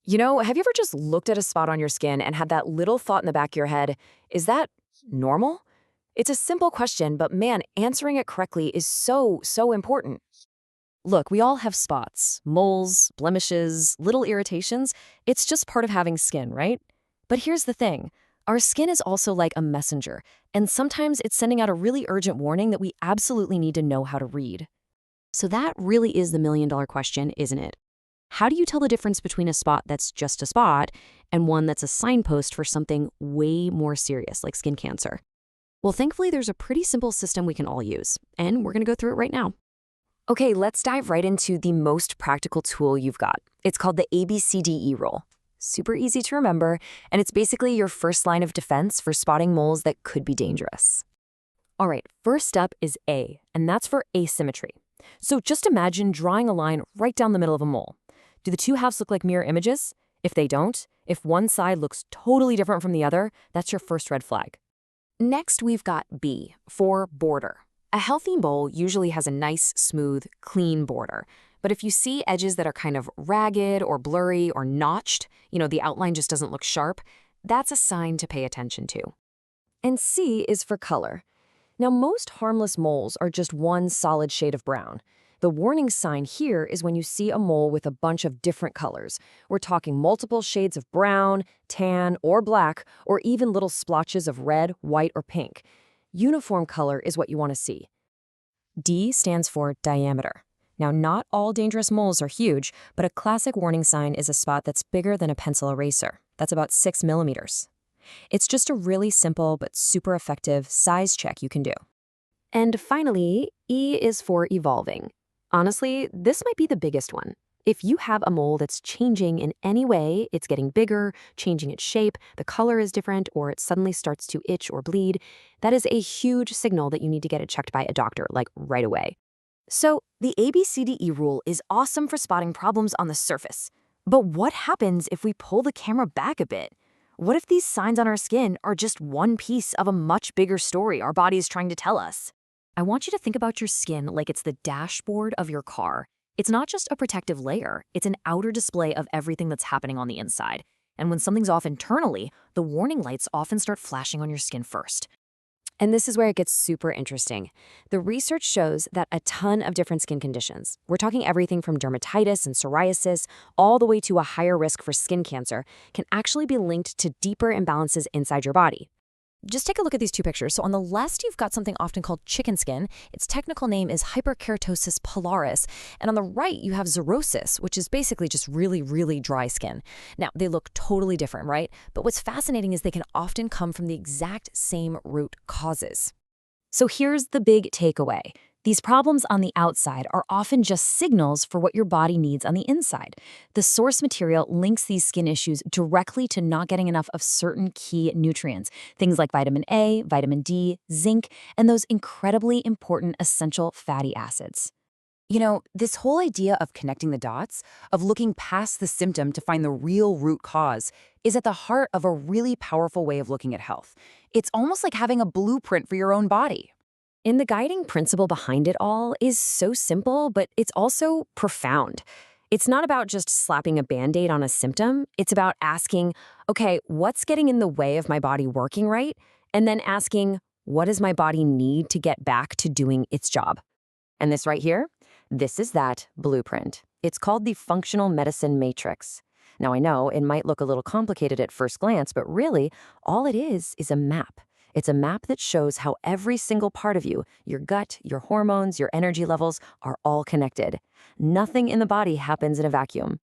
Have you ever just looked at a spot on your skin and had that little thought in the back of your head, is that normal? It's a simple question, but man, answering it correctly is so important. Look, we all have spots, moles, blemishes, little irritations. It's just part of having skin, right? But here's the thing. Our skin is also like a messenger, and sometimes it's sending out a really urgent warning that we absolutely need to know how to read. So that really is the million-dollar question, isn't it? How do you tell the difference between a spot that's just a spot and one that's a signpost for something way more serious, like skin cancer? Well, thankfully, there's a pretty simple system we can all use, and we're going to go through it right now. Okay, let's dive right into the most practical tool you've got. It's called the ABCDE rule. Super easy to remember, and it's basically your first line of defense for spotting moles that could be dangerous. All right, first up is A, and that's for asymmetry. So just imagine drawing a line right down the middle of a mole. Do the two halves look like mirror images? If they don't, if one side looks totally different from the other, that's your first red flag. Next, we've got B, for border. A healthy mole usually has a nice, smooth, clean border. But if you see edges that are kind of ragged or blurry or notched, the outline just doesn't look sharp, that's a sign to pay attention to. And C is for color. Now, most harmless moles are just one solid shade of brown. The warning sign here is when you see a mole with a bunch of different colors. We're talking multiple shades of brown, tan, or black, or even little splotches of red, white, or pink. Uniform color is what you want to see. D stands for diameter. Now, not all dangerous moles are huge, but a classic warning sign is a spot that's bigger than a pencil eraser. That's about 6 millimeters. It's just a really simple but super effective size check you can do. And finally, E is for evolving. Honestly, this might be the biggest one. If you have a mole that's changing in any way, it's getting bigger, changing its shape, the color is different, or it suddenly starts to itch or bleed, that is a huge signal that you need to get it checked by a doctor, like right away. So, the ABCDE rule is awesome for spotting problems on the surface. But what happens if we pull the camera back a bit? What if these signs on our skin are just one piece of a much bigger story our body is trying to tell us? I want you to think about your skin like it's the dashboard of your car. It's not just a protective layer, it's an outer display of everything that's happening on the inside. And when something's off internally, the warning lights often start flashing on your skin first. And this is where it gets super interesting. The research shows that a ton of different skin conditions, we're talking everything from dermatitis and psoriasis all the way to a higher risk for skin cancer, can actually be linked to deeper imbalances inside your body. Just take a look at these two pictures. So on the left, you've got something often called chicken skin. Its technical name is hyperkeratosis pilaris. And on the right, you have xerosis, which is basically just really dry skin. Now, they look totally different, right? But what's fascinating is they can often come from the exact same root causes. So here's the big takeaway. These problems on the outside are often just signals for what your body needs on the inside. The source material links these skin issues directly to not getting enough of certain key nutrients, things like vitamin A, vitamin D, zinc, and those incredibly important essential fatty acids. This whole idea of connecting the dots, of looking past the symptom to find the real root cause, is at the heart of a really powerful way of looking at health. It's almost like having a blueprint for your own body. And the guiding principle behind it all is so simple, but it's also profound. It's not about just slapping a Band-Aid on a symptom. It's about asking, okay, what's getting in the way of my body working right? And then asking, what does my body need to get back to doing its job? And this right here, this is that blueprint. It's called the functional medicine matrix. Now, I know it might look a little complicated at first glance, but really, all it is a map. It's a map that shows how every single part of you, your gut, your hormones, your energy levels, are all connected. Nothing in the body happens in a vacuum.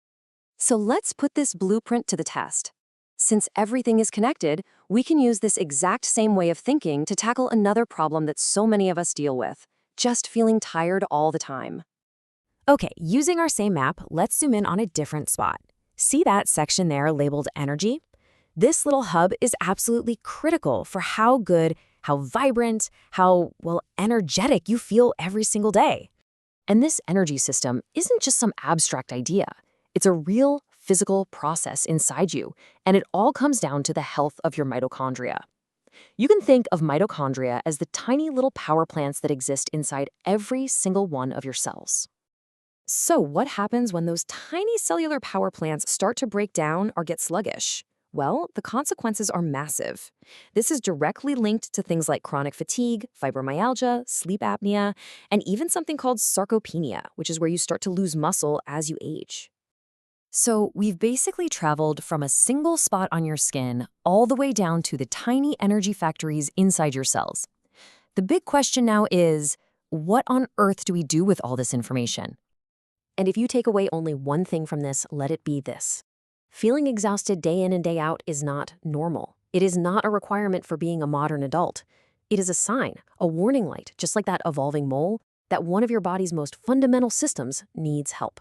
So let's put this blueprint to the test. Since everything is connected, we can use this exact same way of thinking to tackle another problem that so many of us deal with, just feeling tired all the time. Okay, using our same map, let's zoom in on a different spot. See that section there labeled energy? This little hub is absolutely critical for how good, how vibrant, how, energetic you feel every single day. And this energy system isn't just some abstract idea. It's a real physical process inside you, and it all comes down to the health of your mitochondria. You can think of mitochondria as the tiny little power plants that exist inside every single one of your cells. So what happens when those tiny cellular power plants start to break down or get sluggish? Well, the consequences are massive. This is directly linked to things like chronic fatigue, fibromyalgia, sleep apnea, and even something called sarcopenia, which is where you start to lose muscle as you age. So we've basically traveled from a single spot on your skin all the way down to the tiny energy factories inside your cells. The big question now is, what on earth do we do with all this information? And if you take away only one thing from this, let it be this. Feeling exhausted day in and day out is not normal. It is not a requirement for being a modern adult. It is a sign, a warning light, just like that evolving mole, that one of your body's most fundamental systems needs help.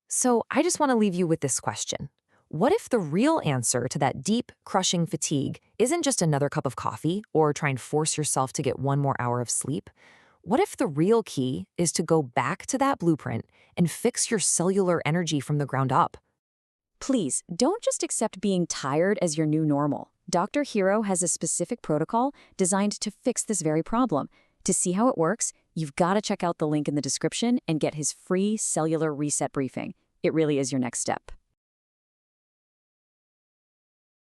So I just want to leave you with this question. What if the real answer to that deep, crushing fatigue isn't just another cup of coffee or try and force yourself to get one more hour of sleep? What if the real key is to go back to that blueprint and fix your cellular energy from the ground up? Please, don't just accept being tired as your new normal. Dr. Hiro has a specific protocol designed to fix this very problem. To see how it works, you've got to check out the link in the description and get his free cellular reset briefing. It really is your next step.